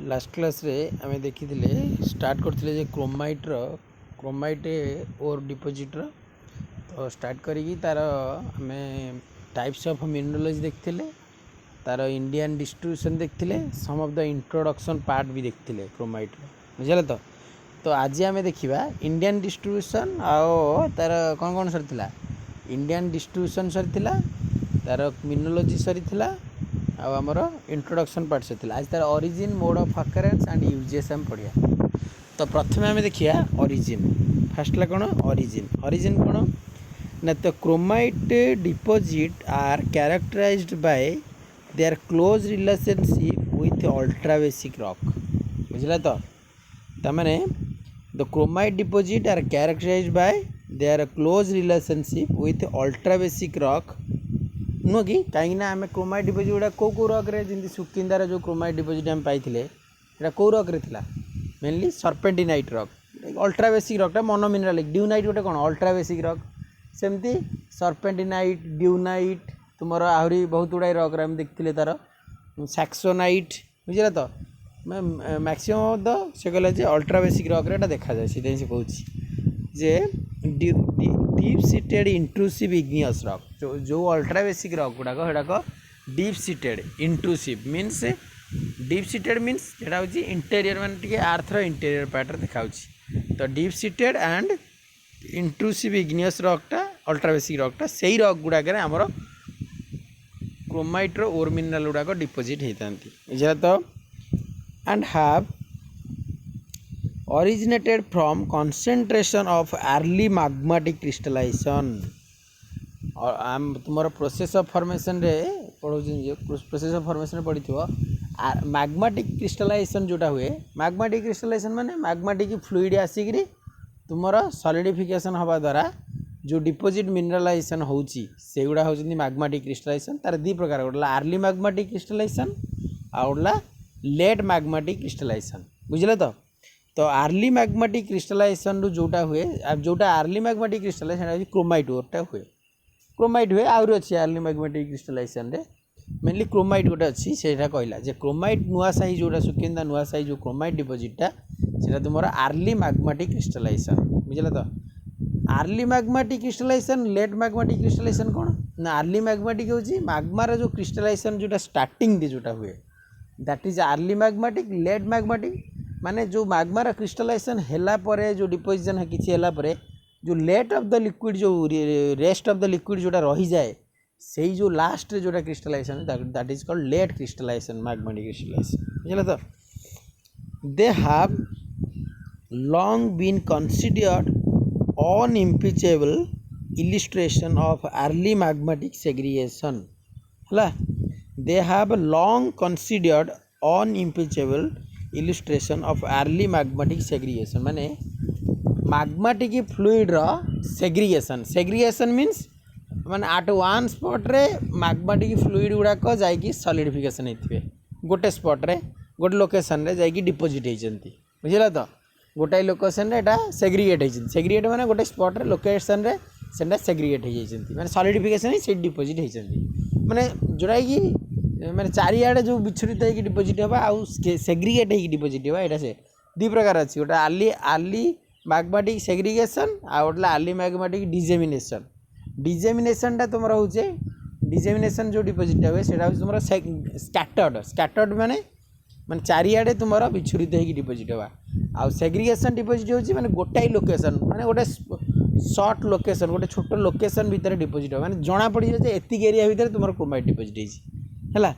Last class रे आमे देखी स्टार्ट करथिले जे क्रोमाइट ओर डिपोजिट तो स्टार्ट करी तार आमे टाइप्स ऑफ मिनरलोजी देखथिले तार इंडियन डिस्ट्रीब्यूशन देखथिले some of the introduction part भी देखथिले क्रोमाइट बुझले तो आज आमे देखिबा इंडियन डिस्ट्रीब्यूशन आओ तार कोन कोन सरथिला इंडियन डिस्ट्रीब्यूशन सरथिला तार मिनरलोजी सरथिला आमर इंट्रोडक्शन पार्ट से आज तार origin mode of occurrence and uses हम पढ़िया तो प्रथम आम देखिए ओरिजिन फास्ट ला कौन ओरिजिन कौन ना तो chromite deposit are characterized by their close relationship with ultra basic rock बुझला तो तमाने the chromite deposit are characterized by their close relationship with ultra basic rock नुह कि कहीं आम क्रोमाइट डिपोजिट गुड़ा कौ रॉक्रे जमी सुकिंदार जो क्रोमाइट डिपोजिट आम पाई कौ रॉक्रे mainly serpentinite rock ultra basic रॉकटा मोनो मिनरालिक ड्यूनाइट गोटे कौन अल्ट्रा बेसिक रॉक सेमती सर्पेंटिनाइट ड्यूनाइट तुम आहरी बहुत गुड़ाई रॉक्रे आम देखते तार सैक्सोनाइट बुझे तो मैक्सीम द से कहले अल्ट्रा बेसिक रॉक्रे देखा जाए से कहूँ जे deep seated intrusive igneous rock जो अल्ट्रा बेसिक रॉक गुड़ाक deep seated intrusive means deep seated means जेटा हूँ इंटेरियर माने आर्थर इंटेरियर पार्ट देखा तो deep seated and intrusive igneous रॉकटा अल्ट्रा बेसिक रॉकटा से रॉक गुड़ाक आमर क्रोमाइट ओर मिनरल गुड़ाक डिपोजिट होता तो and have originated from concentration of early magmatic crystallization और आम तुम प्रोसेस ऑफ फॉर्मेशन रे पढ़ो प्रोसेस ऑफ फॉर्मेशन पढ़ी थो मैग्माटिक क्रिस्टलाइजेशन जोटा हुए मैग्माटिक क्रिस्टलाइजेशन माने मैग्माटिक फ्लूइड आसिक तुम सॉलिडिफिकेशन हवा द्वारा जो डिपोजिट मिनरलाइजेशन होची सेगुड़ा होचंदी मैग्माटिक क्रिस्टलाइजेशन तार दी प्रकार गोटला अर्ली मैग्माटिक क्रिस्टलाइजेशन आउला लेट मैग्माटिक क्रिस्टलाइजेशन बुझले तो आर्ली मैग्माटिक क्रिस्टलाइजेशन जोटा हुए जोटा आर्ली मैग्माटिक क्रिस्टलाइजेशन क्रोमाइट ओरटा हुए आउरी अच्छी आर्ली मैग्माटिक क्रिस्टलाइजेशन रे मेनली क्रोमाइट गोटे अच्छी से कहला जे क्रोमाइट नुआ साइज जोटा सुकिंदा नुआ साइज जो क्रोमाइट डिपोजिटा से तुम आर्ली मैग्माटिक क्रिस्टलाइजेशन बुझल तो early magmatic crystallisation late मैग्माटिक crystallisation कौन ना आर्ली मैग्माटिक हूँ मैग्मार जो क्रिस्टलाइजेशन जोटा स्टार्टिंग दे जोटा हुए दैट इज आर्ली मैग्माटिक लेट मैग्माटिक माने जो मैग्मार क्रिस्टलाइजेशन हैला परे जो डिपोजिशन किसी हैला परे जो लेट ऑफ द लिक्विड जो रेस्ट ऑफ द लिक्विड जोटा रही जाए से जो लास्ट जोटा crystallization that is called late crystallization magmatic crystallization बुझल तो they have long been considered unimpeachable illustration of early magmatic segregation है they have long considered unimpeachable illustration of early magmatic segregation माने मैग्माटिक फ्लूइड रो segregation means माने at one spot रे magmatic fluid गुड़ाक जाइकी solidification होते गोटे spot रे गोटे location रे जाइकी डिपोजिट होती बुझल तो गोटाई लोकेशन रे एटा सेग्रीगेट माने गोटे स्पॉट रे लोकेशन रे सेटा सेग्रीगेट होती माने सॉलिडिफिकेशन से डिपोजिट होती माने जोड़ा कि माने चारिआडे जो विच्छुरित होगी डिपोजिट होगा आउ सेग्रीगेट होगी डिपोजिट होगा यहाँ से दी प्रकार अच्छी गोटे आर्ली मैग्माटिक सेग्रीगेशन आ गोटे आर्ली मैग्माटिक डिजेमिनेशन तुम रोचे डिजेमिनेशन जो डिपोजिट हुए से तुम स्कैटर्ड माने माने चारिआडे तुम विच्छुरित होगी डिपोजिट होगा आउ सेग्रीगेशन डिपोजिट होची माने गोटाई लोकेशन माने गोटे सर्ट लोकेशन गोटे छोट लोकेशन भितर डिपोजिट होगा माने जना पड़ जाए एतिक एरिया भितर तुम क्रोमाइट डिपोजिट है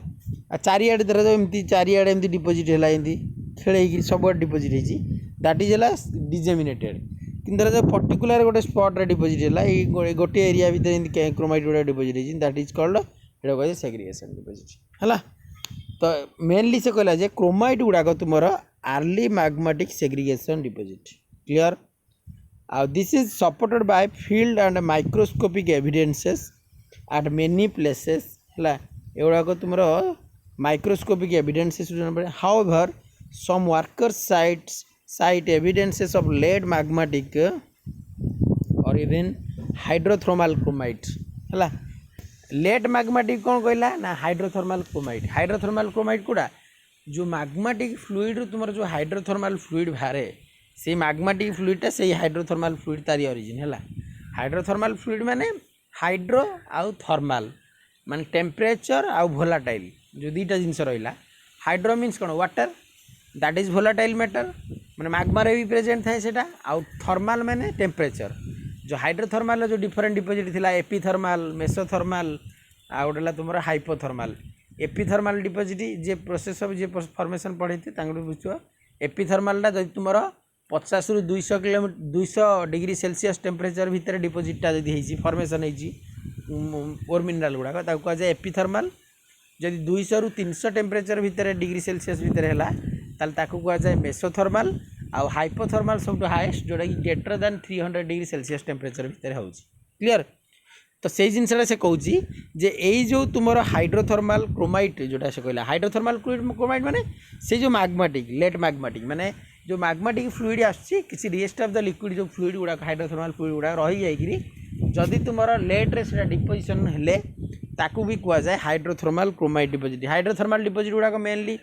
चारिआडे धर एमती चारिआडे एमती डिपोजिट है एमती खेल सब डिपोजिट होती दैट इज है डिजेमिनेटेड कि जो पर्टिकुलर गोटे स्पॉट रे डिपोजिट है गोटे एरिया भितर क्रोमाइट गुड़ा डिपोजिट होती दैट इज कॉल्ड कह सेग्रीगेशन डिपोजिट है तो मेनली से कहला जे क्रोमाइट गुड़ाक तुम early magmatic segregation deposit clear आउ this is supported by field and microscopic evidences at many places है एगुड़ाक तुम microscopic evidences however some workers cite evidences of late magmatic और इवन हाइड्रोथर्मल क्रोमाइट है लेट मैग्माटिक कौन कहला ना hydrothermal chromite कूड़ा जो मैग्माटिक फ्लूइड तुम जो हाइड्रोथर्माल फ्लूइड बाहर से मैग्माटिक फ्लूइडटा से हाइड्रोथर्माल फ्लूइड तारी ओरिजिन है। हाइड्रोथर्माल फ्लूइड माने हाइड्रो आउ थर्माल माने टेम्परेचर आउ भोलाटाइल जो दुईटा जिनस रहा। हाइड्रो मीन्स कौन water that is volatile matter माने मैग्मारे भी प्रेजेंट थाए सेटा आउ थर्माल माने टेम्परेचर जो हाइड्रोथर्माल जो डिफरेंट डिपोजिट थिला एपिथर्माल मेसोथर्माल आ गोटे तुम हाइपोथर्माल। एपिथर्माल डिपोजिट जे प्रोसेस ऑफ जे फॉर्मेशन पढ़े थे बुझ एपिथर्मालटा जब तुम 50 रु 200 किलोमीटर 200 डिग्री सेल्सियस टेम्परेचर भितर डिपोजिटा जब फॉर्मेशन ओर मिनराल गुड़ाक कह जाए एपिथर्माल। जदि 200 रु 300 टेम्परेचर भितर डिग्री सेल्सियस भितर है ताको कह जाए मेसोथर्माल। आउ हाइपोथर्माल सब हाएस्ट जोटा कि greater than 300 degree Celsius temperature भितर हो क्लियर। तो से जिनसा से कहूँ जे यही जो तुम हाइड्रोथर्माल क्रोमाइट जोटा से कहला हाइड्रोथर्माल क्रोमाइट माने से जो मैग्माटिक लेट मैग्माटिक माने जो मैग्माटिक फ्लूइड आसी किसी रेस्ट ऑफ द लिक्विड जो फ्लूइड गुड़ा हाइड्रोथर्माल फ्लूइड गुड़ा रही जाइए जदि तुम लेट्रे से डिपोजिशन हेले ताकू भी कह जाए hydrothermal chromite deposit. Hydrothermal deposit गुड़ाक मेनली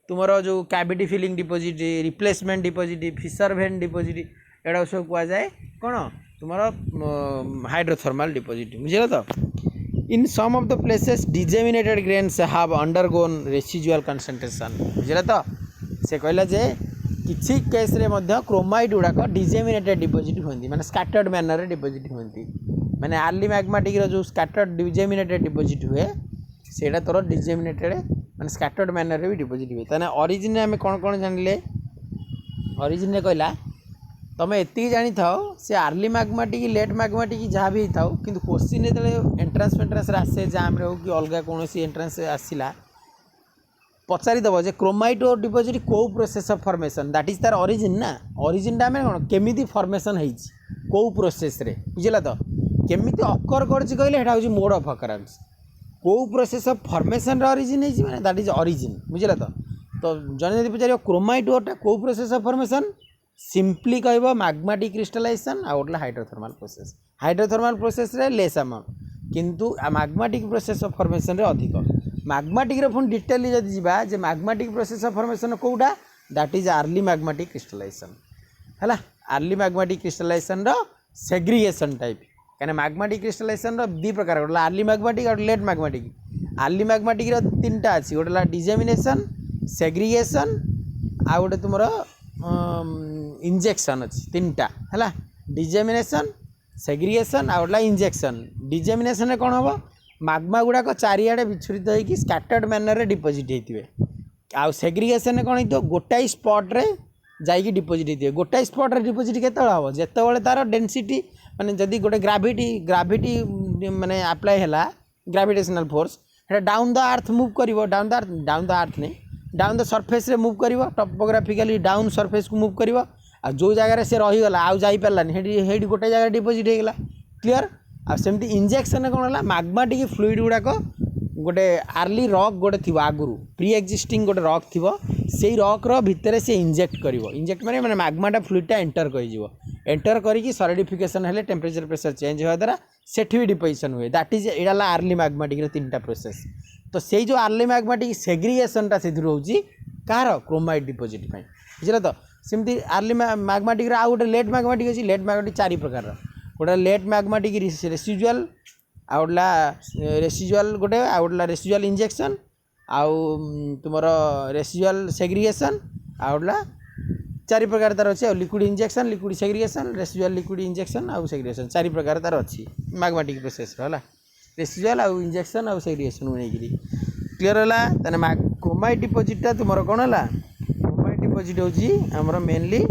तुम जो cavity filling deposit replacement deposit fissure vein deposit एड़ा सब कह जाए कौन तुम हाइड्रोथर्माल डिपोजिट बुझे। तो in some of the places disseminated grains have undergone residual concentration बुझे। तो से कहला जे किसी केस रे मध्य क्रोमाइट गुड़ाक डिजेमिनेटेड डिपोजिट होती माने स्कैटर्ड मैनर रे डिपोजिट होती माने आर्ली मैग्माटिक जो स्कैटर्ड डिजेमिनेटेड डिपोजिट हुए सेटा तोर डिजेमिनेटेड माने स्कैटर्ड मैनर रे भी डिपोजिट हुए। ताने ओरिजिन आम कौन कौन जानले ओरिजिन कहला तुम एति जानी थाओ से आर्ली मैग्माटिक लेट मैग्माटिक जहाँ भी था कि क्वेश्चन जो एंट्रांस फेंट्रांस आसे जाम रे हो कि अलग कौन एंट्रांस आसला पचारिदेव जे क्रोमाइट और डिपोजिट कौ process of formation that is तार ओरिजिन ना ओरिजिनटा आम कौन केमी फॉर्मेशन होती कौ प्रोसेस रे बुझला। तो केमी अकर करछि कहले हेटा होछि मोड ऑफ अकरेंस कौ प्रोसेस ऑफ फॉर्मेशन रे ओरिजिन है माने दैट इज ओरिजिन बुझला। तो जने यदि पचार क्रोमाइट ओरटा कौ प्रोसेस ऑफ फॉर्मेशन सिंपली कह मैग्माटिक क्रिस्टलाइजेशन आ गोटे हाइड्रोथर्माल प्रोसेस रे लेस अमाउंट किंतु मैग्माटिक प्रोसेस ऑफ फॉर्मेशन रे अधिक मैग्माटिक रे पुणी डिटेल जदि जीवा जे मैग्माटिक प्रोसेस ऑफ फॉर्मेशन कोउटा that is early magmatic crystallization है। आर्ली मैग्माटिक क्रिस्टलाइजेशन रो सेग्रीगेशन टाइप कहीं मैग्माटिक क्रिस्टलाइजेशन रो दी प्रकार गोटे आर्ली मैग्माटिक और लेट मैग्माटिक। आर्ली मैग्माटिक रो तीनटा अच्छी गोटे डिजेमिनेशन सेग्रीगेशन आ गोटे तुम इंजेक्शन अच्छी तीनटा है डिजेमिनेशन सेग्रीगेशन आ गोटे इंजेक्शन। डिजेमिनेशन रे कौन हम मैग्मा गुड़ाक चारिआडे विच्छुरित होकर स्कैटर्ड मैनर रे डिपोजिट होते आउ सेग्रीगेशन होती गोटाई स्पॉट रे जाइए डिपोजिट होते गोटाई स्पॉट रे डिपोजिट केत हम जिते तार डेनसीटी माने जदि गोटे ग्राविटी माने अप्लाई है ग्राविटेशनल फोर्स है डाउन द अर्थ मूव कर डाउन द अर्थ नहीं डाउन द सरफेस रे मूव कर टपोग्राफिकली डाउन सरफेस को मूव कर जो जगार से रहीगला आउ जापारानी गोटे जगह डिपोजिट होगा क्लीयर। आ सेमती इंजेक्शन कौन है मैग्माटिक फ्लूइड गुड़ाक गोटे आर्ली रॉक गोटे थी आगुरी प्री एक्जिस्टिंग गोटे रॉक थी से रॉक भितर से इंजेक्ट कर इंजेक्ट माने मैग्माटा फ्लूइडटा एंटर एंटर करके सॉलिडिफिकेशन है टेम्परेचर प्रेशर चेंज होगा द्वारा सेठी भी डिपोजिशन हुए दैट इज एटा आर्ली मैग्माटिक तीनटा प्रोसेस। तो से जो आर्ली मैग्माटिक सेग्रीगेशनटा से रोचे कार क्रोमाइट डिपोजिट बुझे। तो सेमती आर्ली मैग्माटिक आउ गोटे लेट मैग्माटिक अच्छी लेट मैग्माटिक चारि प्रकार गोटे लेट मैग्माटिक रेसिजुअल आउटला रेसिजुअल गोटे आउटला रेसिजुअल इंजेक्शन आउ तुम रेसिजुअल सेग्रीगेशन आउटला चारि प्रकार तार अच्छे liquid injection liquid segregation residual liquid injection आउ सेग्रीगेशन चारि प्रकार तार अच्छी मैग्माटिक प्रोसेस है रेसिजुअल आउ इंजेक्शन आउ सेग्रीगेशन नहीं क्लीयर है। क्रोमाइट डिपोजिटा तुम कौन है chromite deposit Homer mainly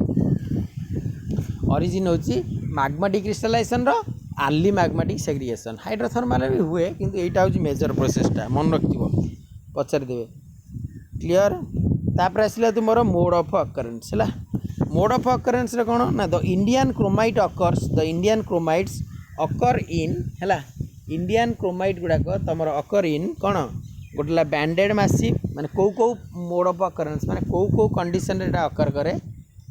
origin होची मैग्माटिक क्रिस्टलाइजेशन रो आर्ली मैग्माटिक सेग्रीगेशन हाइड्रोथर्माल भी हुए किंतु एटा होची मेजर प्रोसेसटा मन रखिबो पचारि देबे क्लियर। तापर आसला तुमरो मोड ऑफ अकरेंस है मोड ऑफ अकरेंस रे कौन ना the Indian chromite occurs the Indian chromites occur in है इंडियन क्रोमाइट गुड़ाक तुम अकर इन कौन गोटे बैंडेड मैसिव माने कौ मोड ऑफ अकरेंस माने कौ कंडीशन रे अकर करे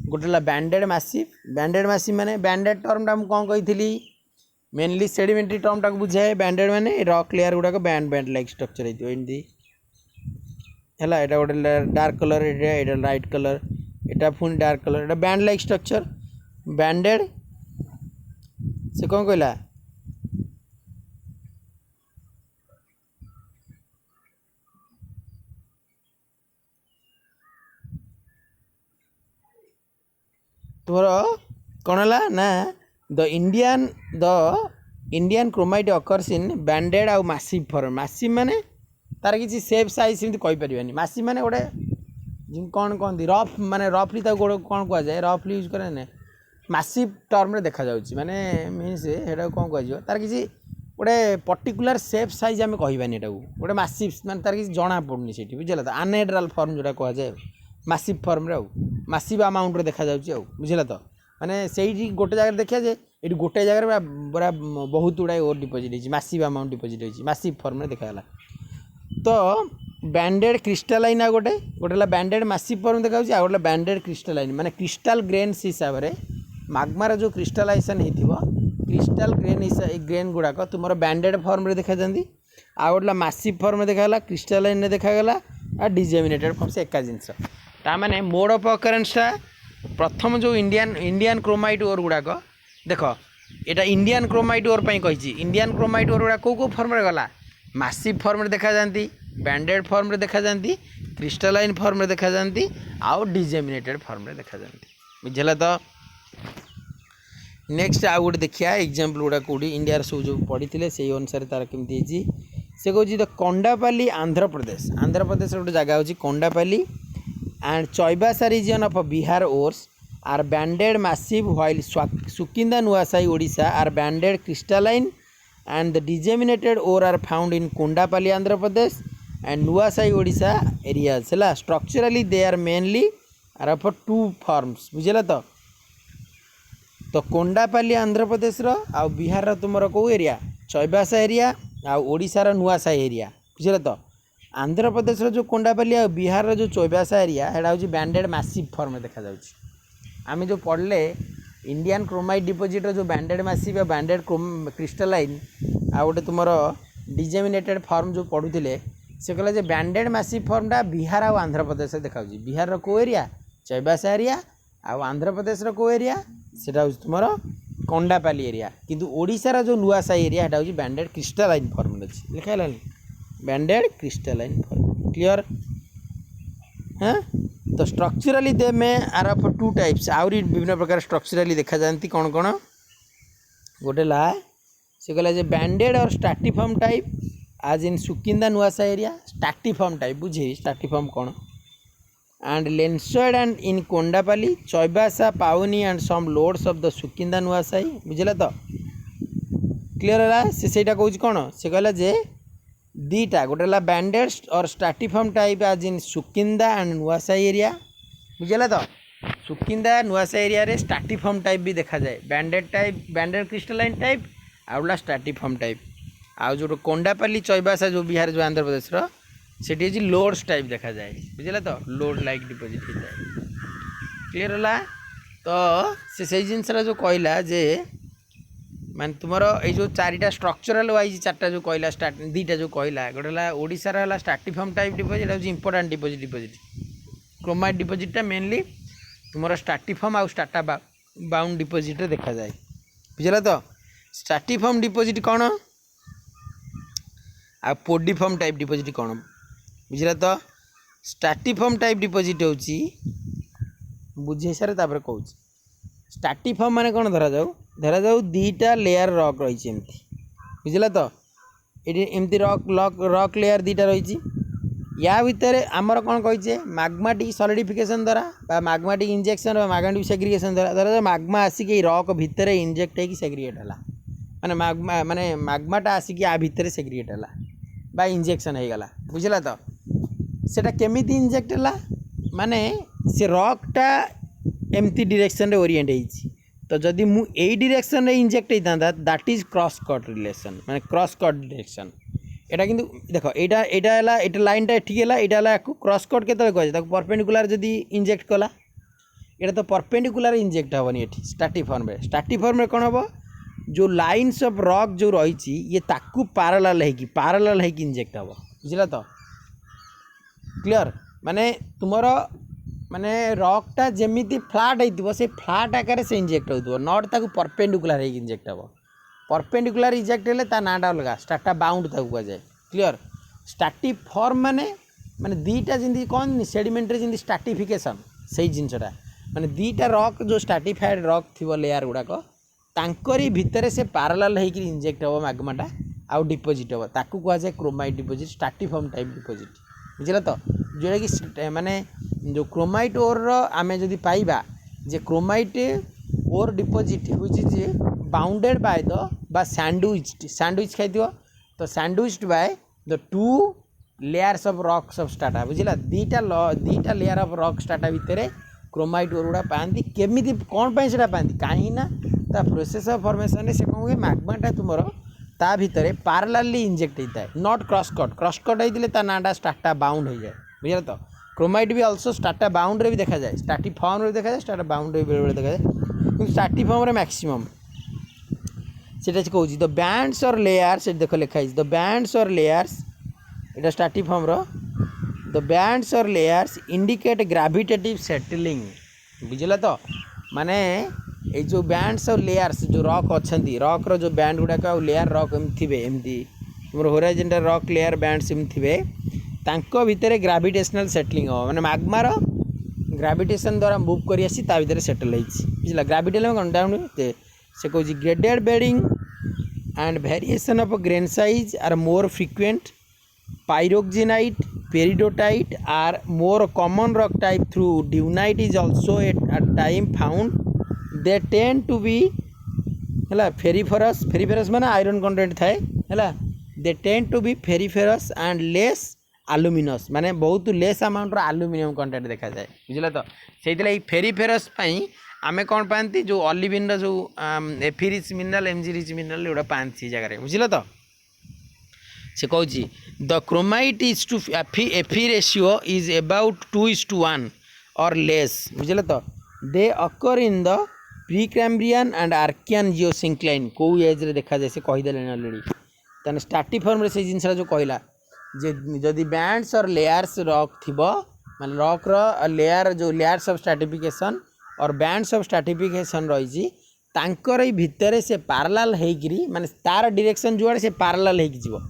गोटे बैंडेड मैसिव माने बैंडेड टर्मटा मुझे कौन कही मेनली सेडिमेंटरी टर्मटा को बुझाए बैंडेड माने रॉक लेयर गुड़ाक बैंड लाइक स्ट्रक्चर होती है एटा गोटे डार्क कलर एटा लाइट कलर एटा पुणी डार्क कलर एटा बैंड लाइक स्ट्रक्चर बैंडेड से कौन कहला तुमर कौन है ना the Indian chromite occurs in banded आउ मासिव फॉर्म मासिव माने तार किसी सेप साइज सेमती कहीपर मासिव माने गोटे कौन कहती रफ माने रफली गोटे कौन कहुए रफली यूज करे ना मासिव टर्म देखा जाऊँगी माने मीनस सेटा कौन कह तार किसी गोटे पर्टिकुलर सेप साइज आम कहबानी एटा गोटे मासिव माने तार किसी जना पड़नी से बुझे तो आनहेड्राल फॉर्म जोटा कहुए मासिव फॉर्म रे मासिव अमाउंट देखा जाऊँगी बुझे तो माने से गोटे जगह देखा जे ये गोटे जगह पूरा बहुत गुड़ाए ओवर डिपोजिट होती मासिव अमाउंट डिपोजिट होती मासिव फॉर्म रे देखा तो बैंडेड क्रिस्टालाइन आ गोटे गोटे बैंडेड मासिव फॉर्म देखा आ गोटे बैंडेड क्रिस्टालाइन माने क्रिस्टाल ग्रेन्स हिसाब से माग्मार जो क्रिस्टालाइजेशन हो क्रिस्टाल ग्रेन गुड़ाक तुम बैंडेड फॉर्म रे देखा जाती आ गोटे मासिव फॉर्म देखा क्रिस्टालाइन देखागला आ डिजेमिनेटेड फॉर्म से एका जिनस ताने मोड ऑफ अकरेन्सटा प्रथम जो इंडियन क्रोमाइट ओर गुड़ाक देख यहाँ इंडियन क्रोमाइट ओर कही इंडियन क्रोमाइट ओर गुड़ा कौ फॉर्म रे गला मासिव फॉर्म रे देखा जाती बैंडेड फॉर्म रे देखा जाती क्रिस्टालाइन फॉर्म रे देखा जाती आउ डिजेमिनेटेड फॉर्म रे देखा जाती बुझे तो नेक्स्ट आउ गोटे देखिए एग्जाम्पल गुड़ा कौटी इंडिया सब जो पढ़ी थे से अनुसार तार केमती से कौन द कोंडापल्ली आंध्र प्रदेश गोटे जगह हूँ Kondapalli and Chaibasa region of Bihar ores are banded massive while Sukinda Nuasahi Odisha are banded crystalline and the disseminated ore are found in Kondapalli Andhra Pradesh and Nuasai Odisha areas है structurally they are mainly are of two forms बुझेला तो कोंडापल्ली आंध्र प्रदेश रो आ बिहार रो तुमर को area चौबासा area आ ओडिशा रो नुआसाई area बुझेला तो आंध्र प्रदेश रो जो कोंडापल्ली आ बिहार रो जो चौबासा area हेडा होची बैंडेड मासिव फॉर्म देखा जाउची आमे जो पढ़ले इंडियन क्रोमाइट डिपोजिट जो बैंडेड मासिव बैंडेड क्रिस्टालाइन आ गोटे तुम डिजेमिनेटेड फॉर्म जो पढ़ुले से कहला बैंडेड मासिव फॉर्मटा बिहार आ आंध्र प्रदेश देखा बिहार को एरिया चौबासा एरिया आ आंध्र प्रदेश को एरिया सेटा तुम कोंडापल्ली एरिया किंतु ओडिशार जो नुआसाई एरिया हेटा हूँ बैंडेड क्रिस्टालाइन फॉर्म अच्छी लिखा है बैंडेड क्रिस्टालाइन फॉर्म क्लियर हाँ तो स्ट्रक्चरली दे में आर ऑफ टू टाइप्स आउरी विभिन्न प्रकार स्ट्रक्चरली देखा जाती कौन कौन गोटे ला से कहला बैंडेड और स्टार्टिफॉर्म टाइप आज in Sukinda Nuasahi area stratiform type बुझे स्टार्टिफॉर्म कौन and lensoid and in Kondapalli Chaibasa Pauni and some lodes of the Sukinda Nuasahi बुझेला तो क्लियर है से कौन कौन से कहला दीटा गोटे बैंडेड और स्टार्टिफॉर्म टाइप आज इन सुकिंदा एंड नुआसाई एरिया बुझेला तो सुकिंदा नुआसाई एरिया रे स्टार्टिफॉर्म टाइप भी देखा जाए बैंडेड टाइप बैंडेड क्रिस्टालाइन टाइप आउला स्टार्टिफॉर्म टाइप आउ जो कोंडापल्ली चौबासा जो बिहार जो आंध्र प्रदेश रो सेठी जी लोड्स टाइप देखा जाए बुझेला तो लोड लाइक डिपोजिट हो जाए क्लियर होला तो से जिनसा जो कहला जे मान तुम यो चारिटा स्ट्रक्चरल वाइज चार्टा जो कहला स्टार्ट दीटा जो कहला गोटे ओडिशार है स्टार्टिफॉर्म टाइप डिपोजिट हूँ इंपोर्टाट डिपोजिट क्रोमाइट डिपोजिटा मेनली तुम स्टार्टिफॉर्म आउ स्टार्टा बाउंड डिपोजिट देखा जाए बुझेला तो स्टार्टिफॉर्म डिपोजिट कौन आ पोडिफॉर्म टाइप डिपोजिट कौन बुझेला तो स्टार्टिफॉर्म टाइप डिपोजिट होची बुझे सारे तापर कहूँ स्टार्टिफॉर्म माने कौन धरा जाऊ दीटा लेयर रॉक रही बुझेला तो ये एमती रॉक लेयर दीटा रही या भितर आमर कौन कही मैग्माटिक सॉलिडिफिकेशन द्वारा मैग्माटिक इंजेक्शन मैग्माटिक सेग्रीगेशन द्वारा धरा मैग्मा आसिक रॉक भितर इंजेक्ट होगी सेग्रीगेट है माने मैग्माटा आसिक आ भितर सेग्रीगेट है इंजेक्शन हो गला बुझेला तो सेटा केमिति इंजेक्ट है माने से रॉकटा एमती डायरेक्शन रे ओरिएंट होती तो जदि मु एई डायरेक्शन रे इंजेक्ट होता that is cross cut relation माने क्रॉस कट डायरेक्शन एटा किंतु देखो एटा लाइनटा ठीक है एटा क्रॉस कट केते कह परपेंडिकुलर जदि इंजेक्ट कला एटा तो परपेंडिकुलर इंजेक्ट हेनी ये स्टार्टिफॉर्म रे कौन हम जो लाइन्स ऑफ रॉक जो रही ये ताकू पारालाल होगी इंजेक्ट हम बुझला तो क्लियर माने तुमर माने रॉकटा जेमिति फ्लैट होइतिबो से फ्लैट आकार से इंजेक्ट होइतिबो नॉट ताकू परपेंडिकुलर हे इंजेक्ट हबो परपेंडिकुलर इंजेक्ट हेले ता नाटा अलगा स्टार्टा बाउंड ताकू कह जाए क्लियर स्टैटिक फॉर्म माने माने दीटा जिंदी कोन सेडिमेंटरी जिंदी स्ट्रैटिफिकेशन सही जिनसटा माने दीटा रॉक जो स्ट्रैटिफाइड रॉक थिबो लेयर गुडा को तांकरी भितर से पैरेलल हे कि इंजेक्ट हबो मैग्माटा आउ डिपोजिट हबो ताकू कह जाए क्रोमाइट डिपोजिट स्ट्रैटिफॉर्म टाइप डिपोजिट बुझिला तो जोटा कि माने जो क्रोमाइट ओर आमे जदि पाइबा जे chromite ore deposit which is bounded by the बा सैंडविच खाइथिबो तो sandwiched by the two layers of rocks of strata बुझिला दीटा लेयर ऑफ रॉक स्ट्राटा भितर क्रोमाइट ओर गुड़ा पाती केमिति कौन पाई सेटा पाती कहीं ना ता प्रोसेस ऑफ फॉर्मेशन से कौन हुए मैग्माटा तुमर ता भितर पैरेलली इंजेक्ट होता है नॉट क्रॉसकट होते ता नाटा स्ट्राटा बाउंड हो जाए बुझे तो क्रोमाइट भी अल्सो स्ट्राटा बाउंड रे भी देखा जाए स्ट्राटिक फॉर्म रे देखा जाए स्ट्राटा बाउंड रे बेले देखा जाए किंतु स्ट्राटिक फॉर्म रे मैक्सिमम सेटा कहूँ द बैंड्स और लेयर्स देख लिखाई द बैंड्स और लेयर्स इटा स्ट्राटिक फॉर्म रो द बैंड्स और लेयर्स इंडिकेट ग्रेविटेटिव सेटलिंग बुझला तो माने ये जो बैंड्स और लेयर्स जो रॉक अच्छा रॉक रो जो बैंड गुड़ाक लेयर रॉक थे एमती तुम होराइजोनटल रॉक लेयर बैंड्स थे तांको भितर ग्रेविटेशनल सेटलिंग हो माने मैग्मार ग्रेविटेशन द्वारा मूव करी आसी ता भितर सेटल होइछि बुझला ग्रेविटेशन में डाउन से कहूँ graded bedding and variation of grain size are more frequent pyroxenite peridotite are more common rock type through dunite is also at time found they tend to be है ferriferous माने iron content थाए है they tend to be ferriferous and less aluminous माने बहुत less amount aluminium content देखा जाए बुझला तो से फेरीफेरस आमे कौन पाती जो ऑलिविन जो Fe rich mineral Mg rich mineral एगुड़ा पाती जगह बुझल तो से कहूँ the chromite is to Fe ratio is about 2:1 और लेस बुझल तो they occur in the Precambrian and Archean geosyncline कौ एज रे देखा जाए से कहीदे अलरेडी तेना स्ट्राटिफॉर्म से जिनसा जो कहला जे जदि बैंड्स और लेयर्स रॉक थिबो माने रॉक रो लेयर जो लेयर्स ऑफ स्ट्राटिफिकेशन और बैंड्स ऑफ स्ट्राटिफिकेशन रही तांकर भितर से पैरेलल हेकरी माने तार डायरेक्शन जुआड़े से पैरेलल हेकि जीवो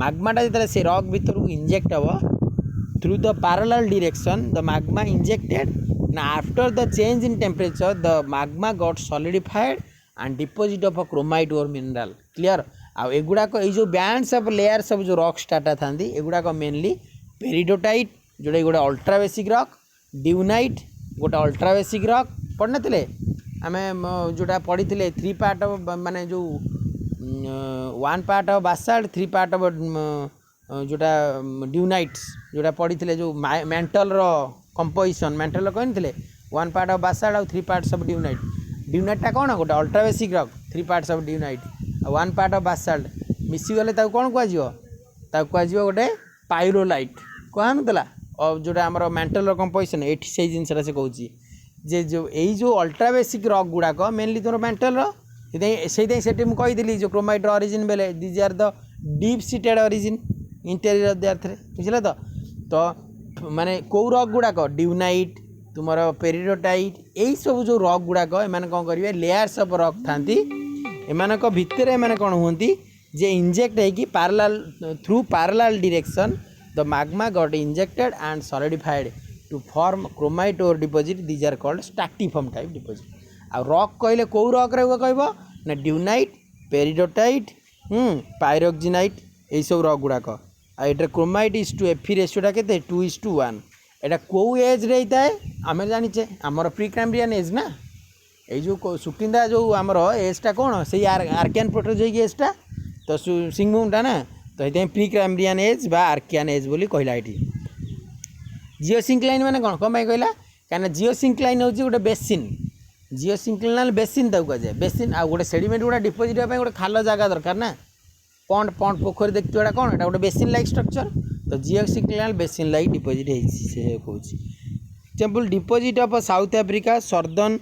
मैग्माटा जिते से रॉक भीतर को इंजेक्ट हम through the parallel direction the magma injected ना after the change in temperature the magma got solidified and deposit of a chromite ore mineral clear आउ एगुड़ाक ये बैंड्स ऑफ लेयर सब जो रॉक स्टार्टा था एगुड़ाक मेनली पेरिडोटाइट जोटा गोटे अल्ट्रा बेसिक रॉक ड्यूनाइट गोटे अल्ट्रा बेसिक रॉक पढ़ थे आम जोटा पढ़ी 3 पार्ट ऑफ माने जो 1 part of Basalt 3 part of जोटा ड्यूनाइट्स जोटा पढ़ी जो मेंटल रो कंपोजिशन मेंटल कहनी थे 1 पार्ट ऑफ बासाल्ट और 3 पार्ट्स ऑफ ड्यूनाइटा कौन गोटे ultra basic rock 3 parts of dunite 1 part of basalt मिसीगले कौन कह गोटे पायरोलाइट कहला और जोटा आम मेंटल कंपोजिशन ये से जिनसा से कहूँ जे जो यही जो अल्ट्रा बेसिक रॉक गुड़ाक मेनली तुम मेंटल से कही जो क्रोमाइट ऑरिजिन बेले these are the deep seated origin interior of the earth बुझल तो माने कौ रॉक गुड़ाक ड्यूनाइट तुम पेरिडोटाइट यही सब जो रॉक गुड़ाक एम कौन करेंगे लेयर्स ऑफ रॉक था एम भितर एम कौन हूँ जे इंजेक्ट होगी parallel through parallel direction the magma got injected and solidified to form chromite ore deposit these are called stratiform type deposit आ रॉक कहले कौ रॉक रे कह ना ड्यूनाइट पेरिडोटाइट पायरोक्सिनाइट यही सब रॉक गुड़ाक आइटर क्रोमाइट इज टू एफी रेशियोटा के 2:1 एटा कौ एज रे है आम जाचे आमर प्रीकैम्ब्रियन एज ना ये जो सुकिंदा जो आमर एजटा कौन से आर्कियन प्रोटोजोइक एजटा तो सिंगमुंगटा ना तो ये प्रीकैम्ब्रियन एज बा आर्कियन एज बोली कहला ये जियोसिंक्लाइन माने कौन कौन कहला कहीं जियोसिंक्लाइन हूँ गोटे बेसिन जियोसिंक्लाइनल बेसिन तक कहुए बेसिन आ गोटे सेडिमेंट गुड़ा डिपोजिट गोटे खाल जगह दरकार ना पंड पोखरी देखते गोटा कौन एटा गोटे बेसिन लाइक स्ट्रक्चर तो जियोसिंक्लाइनल बेसिन लाइक डिपोजिट से कहूँ example deposit of South Africa Southern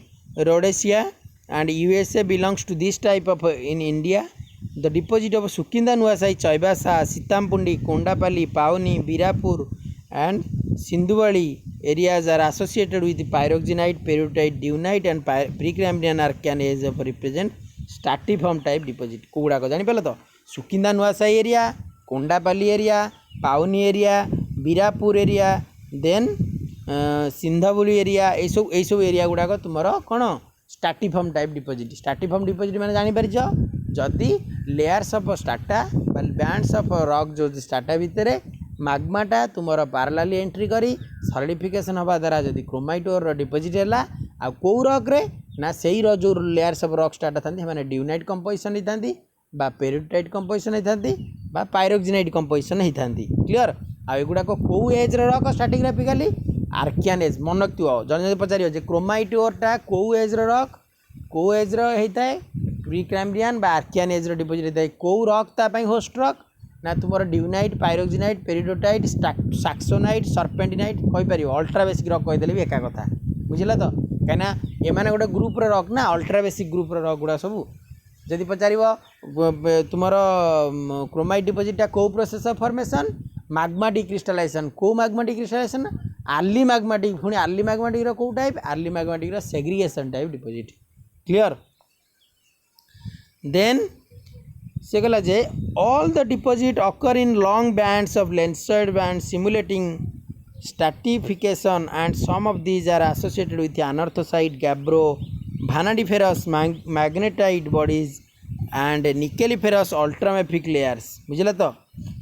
Rhodesia and USA belongs to this type of in India the deposit of Sukinda Nuasahi Chaibasa Sitampundi Kondapalli Pauni Birapur and Sinduvalli areas are associated with pyroxenite, peridotite, dunite and precambrian archaeans of represent stratiform type deposit. कोगुड़ा को जानी पहले तो Sukinda Nuasahi area, Kondapalli area, Pauni area, Birapur area, then Sinduvalli area, यही सब area गुड़ाक तुम कौन stratiform type deposit. Stratiform deposit मैंने जानीपर जदि layers of strata bands of rock जो स्ट्राटा भितर माग्माटा तुम पैरेलली एंट्री करी सॉलिडिफिकेशन हवा द्वारा जदि क्रोमाइट ओर डिपोजिट है आ कौ रॉक रे ना सही जो लेयर्स ऑफ रॉक स्ट्राटा था मैंने ड्यूनाइट कंपोजिशन होती बा पेरिडोटाइट कंपोजिशन होती बा पायरोक्सिनाइट कंपोजिशन होती. क्लियर. आ एगुड़ाक कौ एज रॉक स्ट्राटिग्राफिकाली आर्कियान एज मन रखियो जन पचार क्रोमाइट ओरटा कौ एज रॉक कौ एज होता है प्रीक्राम्बियन बा आर्कियान एज डिपोजिट होता है. कौ रॉक तापाई होस्ट रॉक ना तुम dunite pyroxenite peridotite saxonite serpentinite कहीपर अल्ट्रा बेसिक रॉक कहीदेले भी एका कथा बुझला तो कहीं एमाने गोटे ग्रुप रॉक ना अल्ट्रा बेसिक ग्रुप रॉक गुड़ा सब जदि पचार तुम क्रोमाइट डिपोजिटा कौ process of formation magmatic crystallization कौ मैग्माटिक क्रिस्टलाइजेशन आर्ली मैग्माटिक पुणी आर्ली मैग्माटिक कौ type early magmatic segregation type deposit. Clear. Then से कहला जे all the deposit occur in long bands of landslide band simulating stratification and some of these are associated with anorthosite gabbro vanadiferous magnetite bodies and nickeliferous ultramafic layers बुझल तो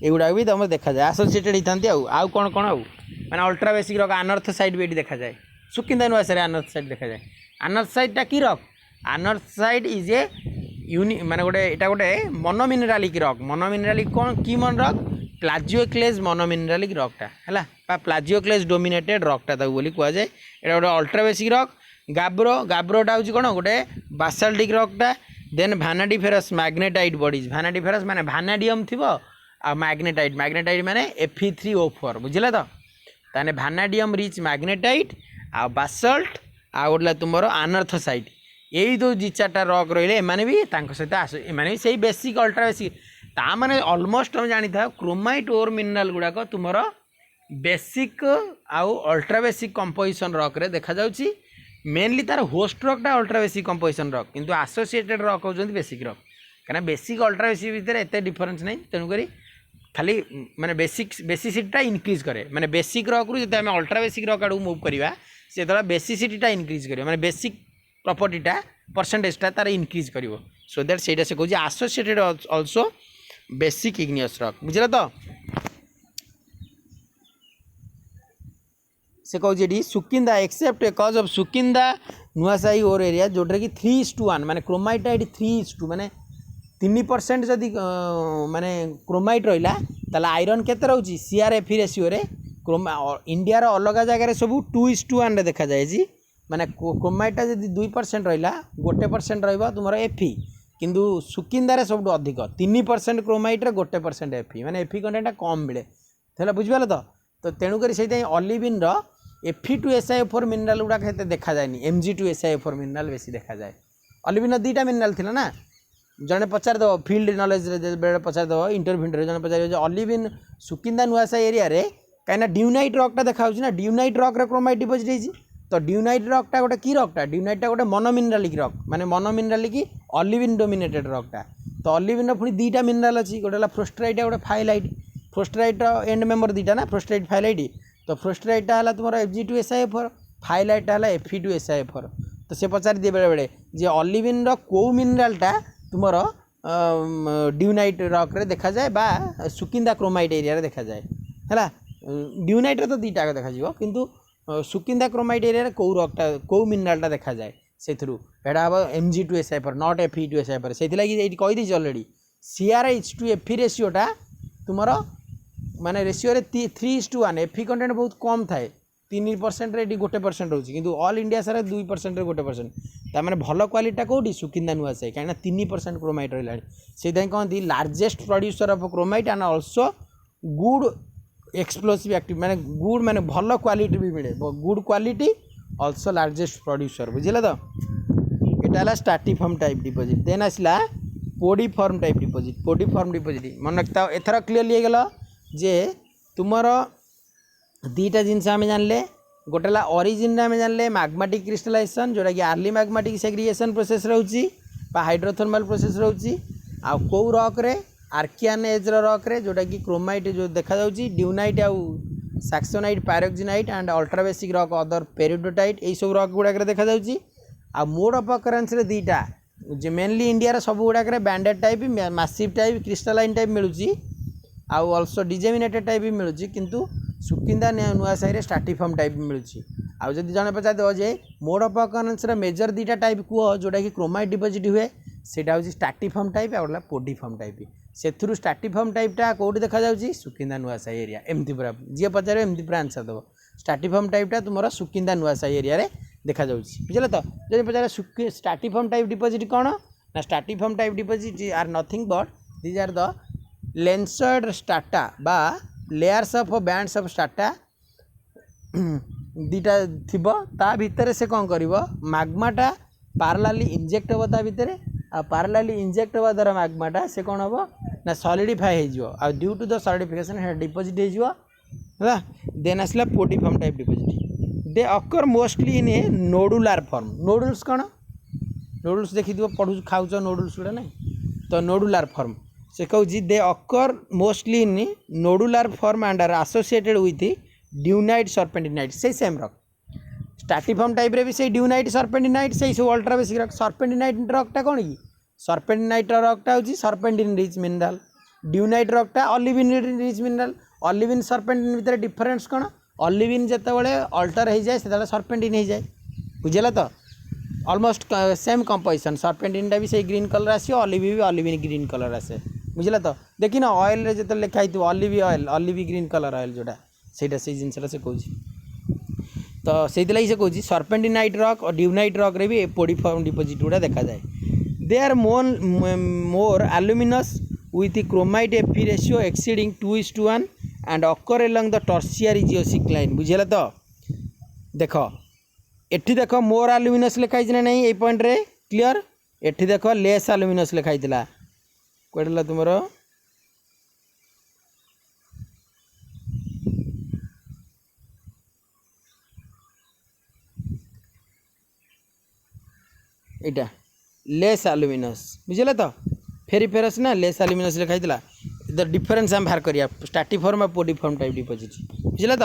युवा भी तुम देखा जाए एसोसिएटेड होती आउ कौन कौन आउ मैंने अल्ट्रा बेसिक रॉक अनर्थोसाइट भी ये देखा जाए सुकिंदा नुआसाई अनर्थोसाइट देखा जाए. अनर्थोसाइटा की रॉक अनर्थोसाइट इज ए माने गोटे यहाँ गोटे मोनोमिनेरालिक रॉक मोनोमिनेरालिक कौन की मन रॉक प्लाजियोक्लेज मोनोमिनेरालिक रॉकटा है प्लाजियोक्लेज डोमिनेटेड रॉकटा बोली कह जाए. यहाँ गोटे अल्ट्रा बेसिक रॉक गाब्रोटा हूँ कौन गोटे बासाल्टिक रॉकटा. देन भानाडिफेरस मैग्नेटाइट बॉडीज भानाडिफेरस माने भानाडियम थी आ मैग्नेटाइट मैग्नेटाइट माने Fe3O4 बुझे तो ताने भानाडियम रिच मैग्नेटाइट आ बासल्ट आ गोटे तुम अनर्थोसाइट यही दो जी चार्टा रॉक रही है भी सहित आस भी सही बेसिक अल्ट्रा बेसिक ता माने ऑलमोस्ट तुम जानी था क्रोमाइट ओर मिनराल गुड़ाक तुम बेसिक आउ अल्ट्रा बेसिक कंपोजिशन रॉक रे देखा जाउची. मेनली तार होस्ट रॉकटा अल्ट्रा बेसिक कंपोजिशन रॉक किंतु एसोसिएटेड रॉक होती बेसिक रॉक कहीं बेसिक अल्ट्रा बेसिक भितर एत डिफरेन्स नहीं तेणुक खाली माने बेसिसिटीटा इनक्रीज करे माने बेसिक रॉक रू जो आम अल्ट्रा बेसिक रॉक आड़ मुव करवा से बेसिसिटीटा इनक्रीज कर माने बेसिक प्रॉपर्टीटा परसेंटेजटा तार इनक्रीज कर सो दैट से कहूँ associated also basic igneous rock बुझे तो से कहूँ सुकिंदा एक्सेप्ट ए कज ऑफ सुकिंदा नुआसाई ओर एरिया जोटा कि 3:1 माने क्रोमाइटा ये 3:2 माने 3% जदि माने क्रोमाइट रहा ताला आयरन केते रोची CrF रेशियो रे इंडिया रो अलग जगह सब 2:1 देखा जाए माने क्रोमाइटा जदि 2% रहा 1% रहा तुम Fe किंतु सुकिंदारे सब अधिक 3% क्रोमाइट 1% Fe माने Fe कंटेंट कम मिले थे बुझिपाल तो तेणुक से ऑलिविन Fe2SiO4 मिनराल गुड़ाक देखा जाए Mg2SiO4 मिनराल बेसी देखा जाए. ऑलिविन दुईटा मिनराल थिला ना जड़े पचार दब फील्ड नॉलेज बेले पचार दब इंटरव्यू जड़े पचार ऑलिविन सुकिंदा नुआसाई एरिया रे कहीं ड्यूनाइट रॉकटा देखा ना ड्यूनाइट रॉक रे क्रोमाइट डिपोजिट होती तो ड्यूनाइट रॉकटा गोटे की रॉकटा ड्यूनाइटा गोटे मोनोमिनरालिक रॉक माने मोनोमिनरालिक ऑलिविन डोमिनेटेड रॉकटा तो ऑलिविन पुणी दुईटा मिनराल अच्छी गोटे फ्रोस्टराइट गोटे फाइलाइट फ्रोस्टराइट एंड मेंबर दुईटा ना फ्रोस्टराइट फाइलाइट तो फ्रोस्टराइटा है तुम Fg2SiO4 फाइलाइटा है Fe2SiO4 तो से पचार दिए बेले बेले जे ऑलिविन कौ मिनरालटा तुम ड्यूनाइट रॉक रे देखा जाए बा सुकिंदा क्रोमाइट एरिया रे देखा जाए है ड्यूनाइट रे तो दुईटा देखा जाए किंतु सुकिंदा क्रोमाइट एरिया रे कौ रॉकटा कौ मिनरालटा देखा जाए से एटा हम Mg2SiO4 नॉट Fe2SiO4 से कहीदी अलरेडी CrH2Fe रेशियोटा तुम माने रेशियो रे 3:1 Fe कंटेंट बहुत कम थाए 3% रे 1% रोचे किंतु ऑल इंडिया सारा 2% रे 1% ता माने भल क्वालिटी कौटी सुकिंदा नुआसाई कहीं 3% क्रोमाइट रहा से कहती largest producer of chromite and also good explosive active माने गुड माने भल क्वालिटी भी मिले good quality also largest producer बुझे तो यहाँ स्ट्राटिफॉर्म टाइप डिपोजिट. देन आसला पोडिफॉर्म टाइप डिपोजिट मन रखता एथर क्लीयर गला जे तुमर दुईटा जिनस आम जानले गोटे ऑरिजिन आम जानले मैग्मेटिक क्रिस्टलाइजेशन जोटा कि अर्ली मैग्मेटिक सेग्रीगेशन प्रोसेस रोची हाइड्रोथर्मल प्रोसेस रोची आ कौ रॉक रे आर्कियन एज रॉक रे जोटा कि क्रोमाइट जो देखा जाउची ड्यूनाइट आउ saxonite pyroxenite and ultra basic rock other peridotite यही सब रॉक गुड़ाक देखा जाउची आ मोड ऑफ अकरेंस रे दुईटा जे मेनली इंडिया रे सब गुड़ाक banded type massive type crystalline type मिलूची आउ ऑल्सो डिजेमिनेटेड टाइप भी मिलूची किंतु सुकिंदा नुआ साई स्टाटिफॉर्म टाइप मिलूची आउ जदि जने पचार जे मोड ऑफ अकरेंस रे मेजर दुईटा टाइप कह जोटा कि क्रोमाइट डिपोजिट हुए सेटा हूँ स्टाटिफॉर्म टाइप आउला पोडिफॉर्म टाइप से स्टाटिफॉर्म टाइपटा कौटी देखा जाउची सुकिंदा नुआ साई एरिया एमती पूरा जी पचारे एमती पूरा आंसर दब स्टाटिफॉर्म टाइपटा तुम सुकिंदा नुआ साई एरिया रे देखा जाउची बुझल तो जदि पचारे स्टाटिफॉर्म टाइप डिपोजिट कौन ना stratiform type deposit are nothing but these are the lensoid strata बा layers of bands of strata दीटा थिबो ता भितर से कौन करिवो मैग्माटा पैरेलली इंजेक्ट होबो ता भितर आ पैरेलली इंजेक्ट होबा द्वारा मैग्माटा से कौन होबो ना सॉलिडिफाई हो जिवो आ ड्यू टू द सॉलिडिफिकेशन हे डिपॉजिट हो जिवो हला देन आसला podiform type deposit they occur mostly in a nodular form nodules कौन नोडुल्स देखि दियो पढु खाउचो नोडुल्स गुडा नहीं तो नोडुलर फॉर्म से कहूँ they occur mostly in nodular form and are associated with dunite serpentinite से सेम रॉक स्टाटिफॉर्म टाइप रे भी से ड्यूनाइट सर्पेंटिनाइट से सब अल्ट्रा बेसिक रॉक सर्पेंटिनाइट रॉकटा कौन कि सर्पेंटिनाइट रॉकटा होची सर्पेंटिन रिच मिनरल ड्यूनाइट रॉकटा olivine rich mineral olivine serpentine भीतर डिफरेंस कौन ऑलिविन जेतेबेले अल्टर हो जाए से सर्पेंटिन हो जाए बुझेला तो ऑलमोस्ट सेम कंपोजिशन सर्पेंटिनटा भी से ग्रीन कलर आसी ऑलिव भी ऑलिविन ग्रीन कलर आसे बुझला तो देखी ना ऑयल रे जो लिखाई थी olive oil olive green colour oil जोटा से जिनसा से कहूँ तो से से कहूँ सर्पेंटिनाइट रॉक और ड्यूनाइट रॉक रे भी पोडिफॉर्म डिपोजिट गुड़ा देखा जाए they are more aluminous with chromite Fe ratio exceeding 2:1 and occur along the Tertiary geosyncline बुझेला तो देख एठी देख मोर एल्यूमिनस लिखाई ना नहीं ये पॉइंट रे क्लियर एठी देख लेस एल्यूमिनस लिखाई कौटला तुमर इटा लेस एल्यूमिनस बुझे तो फेरी फेरस ना लेस एल्यूमिनस लिखाई द डिफरेंस आम बाहर करिया स्टाटिफॉर्म और पोडिफॉर्म टाइप डिपोजिट बुझे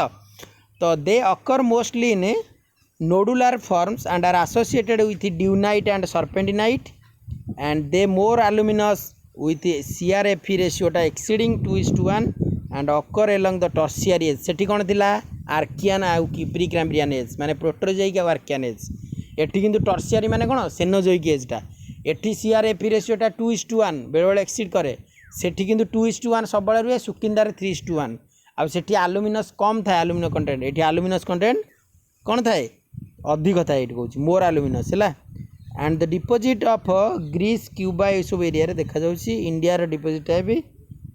तो they occur mostly in nodular forms and are associated with dunite and serpentinite and they more aluminous with CRFE रेशियोटा exceeding 2:1 and occur along the Tertiary age सेठी कौन थिला आर्कियन आउ कि प्रीक्राम्ब्रियन एज माने प्रोटोजोइक आ आर्कियन एज एठी किंतु टर्शियरी माने कौन सेनोजोइक एजटा एठी CRFE रेशियोटा 2:1 बेले बेले एक्सीड करे सेठी किंतु 2:1 सब बेले रुए सुकिंदार 3:1 आ सेठी एल्यूमिनस कम थाए एल्यूमिनो कंटेंट एठी एल्यूमिनस कंटेंट कौन थाए अधिक थाए एठी कहूँ मोर एल्यूमिनस है and the deposit of Greece Cuba ये सब एरिया रे देखा जाउछि इंडिया रो deposit type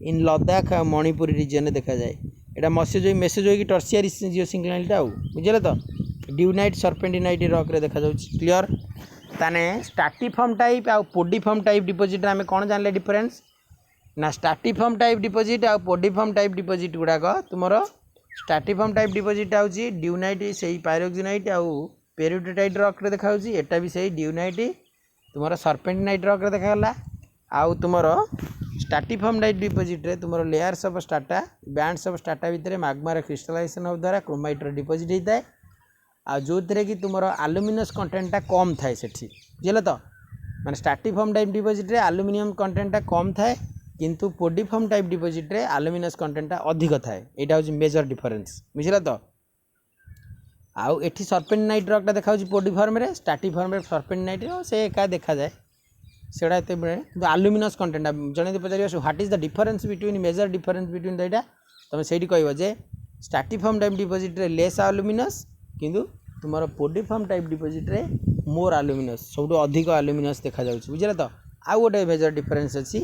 in Ladakh Manipur region में देखा जाए एटा मेसेजोइक टर्शियरी जियोसिंक्लाइनटा आउ बुझले तो ड्यूनाइट सर्पेंटिनाइट रॉक रे देखा जाउछि क्लियर ताने स्टाटिफॉर्म टाइप आ पोडिफॉर्म टाइप डिपोजिट आमे कोन जानले डिफरेंस ना स्टाटिफॉर्म टाइप डिपोजिट आ पोडिफॉर्म टाइप डिपोजिट गुडाक तुमरो स्टाटिफॉर्म टाइप डिपोजिट आउछि ड्यूनाइट सेही पायरोक्सिनाइट आ पेरिडोटाइट रॉक रे देखा जाउछि एटा भी सेही ड्यूनाइट तुमरो सर्पेंटिनाइट रॉक रे देखा गला आउ तुमरो स्टाटिफॉर्म टाइप डिपोजिट रे तुमरो layers of strata bands of strata भितर मैग्मा रे क्रिस्टलाइजेशन हो द्वारा क्रोमाइट रे डिपोजिट होता है आ जो थे कि तुमरो एल्यूमिनस कंटेंटटा कम थाए सेठी बुझल तो माने स्टाटिफॉर्म टाइप डिपोजिट रे एल्यूमिनियम कंटेंटटा कम थाए किंतु पोडिफॉर्म टाइप डिपोजिट रे एल्यूमिनस कंटेंटटा अधिक थाए एटा होची मेजर डिफरेंस बुझल तो आउ एठी सर्पेंटिनाइट रॉकटा देखा होची पोडिफॉर्म रे स्टाटिफॉर्म रे सर्पेंटिनाइट से एका देखा जाए सेटा एते एल्यूमिनस कंटेंट जने पचार what is the difference between major difference between दैटा तुम से कह जे स्टाटिफॉर्म टाइप डिपोजिट रे लेस एल्यूमिनस किंतु तुम पोडिफॉर्म टाइप डिपोजिट रे मोर एल्यूमिनस सब अधिक एल्यूमिनस देखा जाउछि बुझले तो आउ गोटे मेजर डिफरेंस अच्छी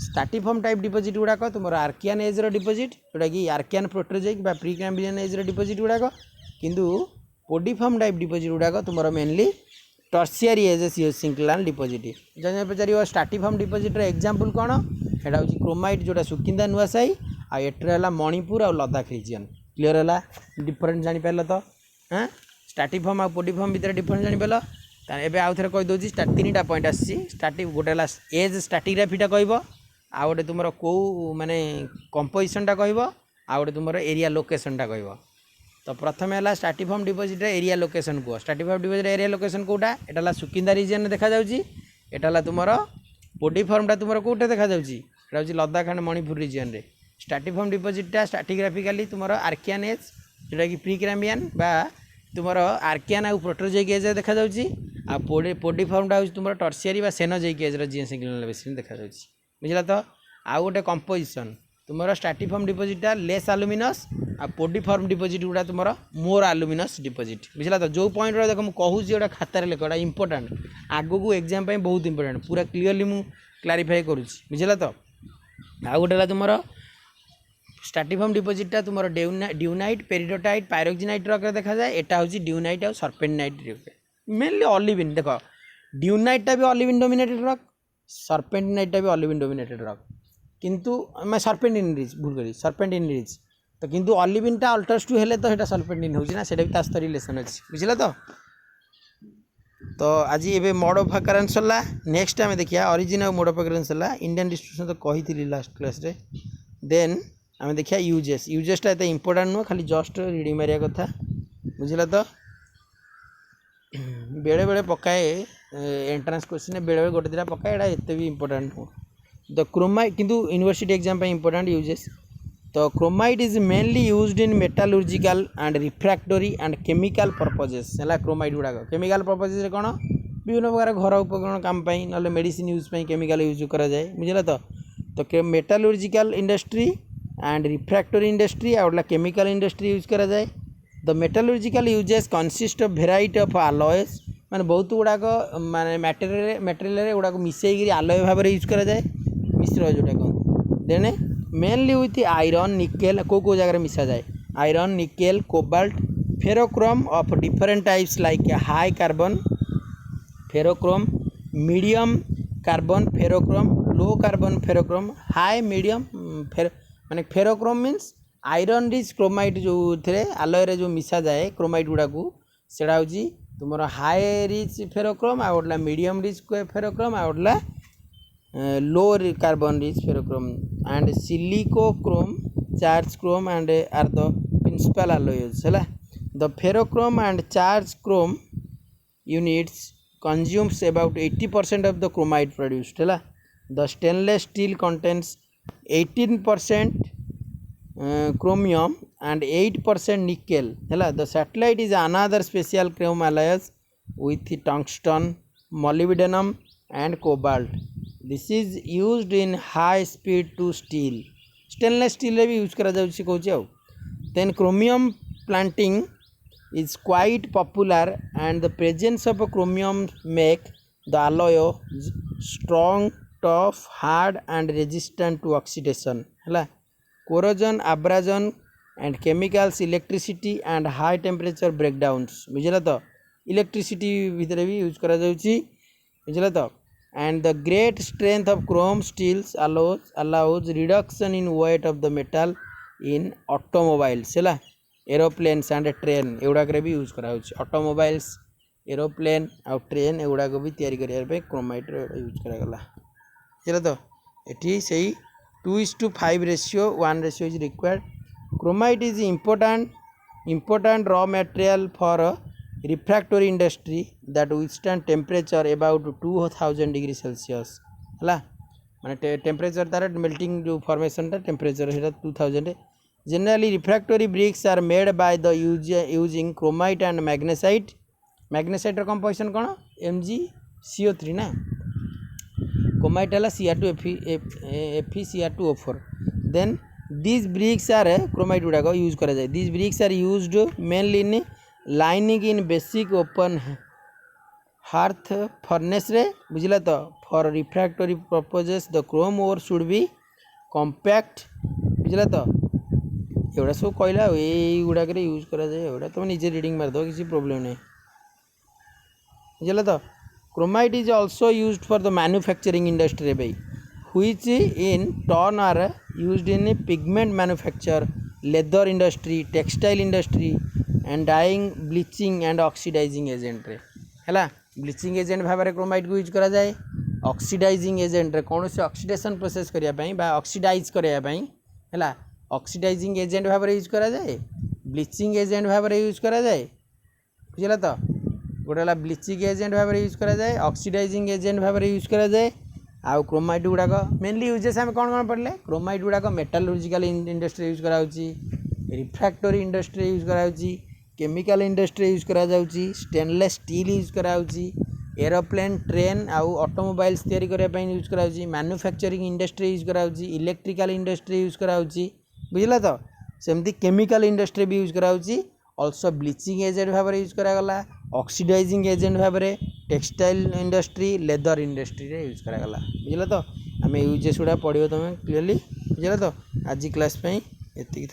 स्टाटिफॉर्म टाइप डिपोजिट गुड़ाक तुम आर्कियन एज डिपोजिट जोटा कि आर्कियन प्रोटोजोइक बा प्रीक्याम्ब्रियन एज डिपोजिट गुड़ाक किंतु पोडिफॉर्म टाइप डिपोजिट गुड़ाक तुम mainly tertiary age geosyncline deposit जन पचार स्टाटिफॉर्म डिपोजिट एग्जांपल कौन एटा हूँ क्रोमाइट जोटा सुकिंदा नुआसाई आ एटर है मणिपुर आ लद्दाख रीजन क्लीयर है डिफरेन्स जापर तो हाँ स्टाटिफर्म आ पोडिफर्म भितर डिफरेन्स जापर एवं आउ थे कहीदे 3टा पॉइंट आसटी गोटे एज स्टाटिग्राफीटा कह आ गए तुम कौ माने कंपोजिशनटा कह आ गए तुम एरिया लोकेशनटा कह तो प्रथम है स्टाटिफर्म डिपोजिट एरिया लोकेशन कह स्टाटिफर्म डिपोजिट एरिया लोकेशन कौटा यहाँ सुकिंदा रिजन देखा यहाँ तुम पोडिफर्मटा तुम कौटे देखा यहाँ हूँ लद्दाख एंड मणिपुर रिजन रे स्टाटिफर्म डिपोजिटा स्टाटिग्राफिकाली तुम आर्कियान एज जोटा कि प्री क्राम्बियन बा तुम आर्कियान आउ प्रोटोजोइक एज देखा आ पोडिफर्मटा हूँ तुम टर्सियरी सेनोजोइक एज जीएनसिंगल बेसिन देखा बुझला तो आउ गोटे कंपोजिशन तुम स्टाटिफर्म डिपोजिटा लेस आलुमिनस आ पोडिफर्म डिपोजिट गुड़ा तुम मोर आलुमिनस डिपोजिट बुझला तो जो पॉइंट देख मुझे कहूँ गोटे खातार लेख गोटा इंपोर्टाट आगू को एग्जाम बहुत इंपोर्टाट पूरा क्लीयरली मुझे क्लारिफाई करुँच बुझला तो आउ गोटे तुम स्टाटिफर्म डिपोजिटा तुम ड्यूनाइट पेरिडोटाइट पायरोक्सिनाइट रॉक देखा जाए यहाँ हूँ ड्यूनाइट और सर्पेंटिनाइट मेनली ऑलिविन देख ड्यूनाइटा भी ऑलिविन डोमिनेटेड रॉक सर्पेंटिनाइटा भी ऑलिविन डोमिनेटेड रॉक किंतु मैं सर्पेंटिन रिच भूल करी सर्पेंटिन रिच तो किंतु ऑलिविनटा अल्टर्स टू हेले तो यहाँ सर्पेंटिन होना से भी रिलेसन अच्छी बुझे तो आज ये मोड ऑफ अकरेंस सरला नेक्स्ट आम देखिए ओरिजिन और मोड ऑफ अकरेंस सरला इंडियन डिस्ट्रीब्यूशन तो कही लास्ट क्लास रे देन आम देखिए यूजेसटा एत इंपोर्टाट नुह खाली जस्ट रीडिंग मारिया कथा बुझला तो बेले बेले पकाए एंट्रांस क्वेश्चन बेले बेले गोटे दिटा पकाए यहाँ एत भी इंपोर्टाट नुह द क्रोमाइट किंतु यूनिवर्सिटी एग्जाम इंपोर्टाट यूजेस तो chromite is mainly used in metallurgical and refractory and chemical purposes है क्रोमाइट गुड़ाक केमिकल पर्पजेस कौन विभिन्न प्रकार घर उपकरण काम ना मेडिसिन यूज केमिकल यूज करा जाए बुझला तो metallurgical industry and refractory industry और केमिकल इंडस्ट्री यूज करा जाए the metallurgical uses consist of variety of alloys माने बहुत गुड़ाक माने मटेरियल गुड़ाक मिसई आलय भाव में यूज करा जाए मिश्र जोटा कहते देने मेनली विथ आयरन निकेल को जगह मिसा जाए iron nickel cobalt ferrochrome of different types like high carbon ferrochrome medium carbon ferrochrome low carbon ferrochrome high medium माने ferrochrome means iron rich chromite जो थे आलय जो मिसा जाए क्रोमाइट गुड़ा को सेटा हूँ तुम हाई रिच फेरोक्रोम आउटला मीडियम रिच फेरोक्रोम आउटला low carbon rich ferrochrome and silicochrome charge chrome and are the principal alloys है the ferrochrome and charge chrome units consumes about 80% of the chromite produced है the stainless steel contains 18% chromium and 8% nickel है the satellite is another special chrome alloys with tungsten molybdenum and cobalt this is used in high speed to steel stainless steel रे भी use करा जाउछि कहउछि आ then chromium planting is quite popular and the presence of chromium make the alloy strong tough hard and resistant to oxidation है corrosion abrasion and chemicals electricity and high temperature breakdowns बुझला तो electricity भितर भी use करा जाउछि बुझला तो and the great strength of chrome steels allows reduction in weight of the metal in automobiles है aeroplanes and train एगुड़ाक भी यूज करा ऑटोमोबाइल्स एरोप्लेन आउ ट्रेन एगुड़ाक भी तैयारी करने क्रोमाइट यूज करागला बुझे तो ये से 2:5 ratio 1 ratio is required chromite is important raw material for refractory industry that withstand temperature about 2000 degree Celsius है माने टेम्परेचर तार मेल्टिंग जो फॉर्मेशन टेम्परेचर है 2000 Generally, refractory bricks are made by the using chromite and magnesite. Magnesite composition कौन MgCO3 ना chromite है CR2FeCr2O4. Then these bricks are chromite गुड़ाक use करा जाए. These bricks are used mainly in lining in basic open hearth furnace रे बुझला तो for refractory purposes the chrome ore should be compact बुझला तो एवढा सब कहला ये गुड़ाक यूज करा जाए एवढा तुम निजे रीडिंग मार दो किसी प्रॉब्लम नहीं बुझल तो chromite is also used for the manufacturing industry भाई which in turn are used in pigment manufacture leather industry textile industry and dyeing bleaching and oxidizing agent रे है ब्लीचिंग एजेंट भाव में क्रोमाइट को यूज करा जाए ऑक्सीडाइजिंग एजेंट रे कौन से ऑक्सीडेशन प्रोसेस करने ऑक्सीडाइज करने है ऑक्सीडाइजिंग एजेंट भाव में यूज करा जाए ब्लीचिंग एजेंट भाव में यूज करा जाए बुझला तो गोटे है ब्लीचिंग एजेंट भाव में यूज करा जाए ऑक्सीडाइजिंग एजेंट भाव में यूज करा जाए आउ क्रोमाइट गुड़ाक मेनली यूजेस आम कौन कौन पढ़ले क्रोमाइट गुड़ाक मेटालर्जिकल इंडस्ट्री यूज करा रिफ्रैक्टरी इंडस्ट्री यूज करा केमिकल इंडस्ट्री यूज करा स्टेनलेस स्टील यूज करा एरोप्लेन ट्रेन आउ ऑटोमोबाइल्स तैयारी करने यूज करा मैन्युफैक्चरिंग इंडस्ट्री यूज करा इलेक्ट्रिकल इंडस्ट्री यूज करा बुझला तो सेमती केमिकल इंडस्ट्री भी यूज करा ऑल्सो ब्लीचिंग एजेंट भाव में यूज करागला ऑक्सीडाइजिंग एजेंट भाव में टेक्सटाइल इंडस्ट्री लेदर इंडस्ट्री रे यूज करागला बुझला तो आम यूजेस गुड़ा पढ़ो तुम क्लीयरली बुझला तो आज क्लास एति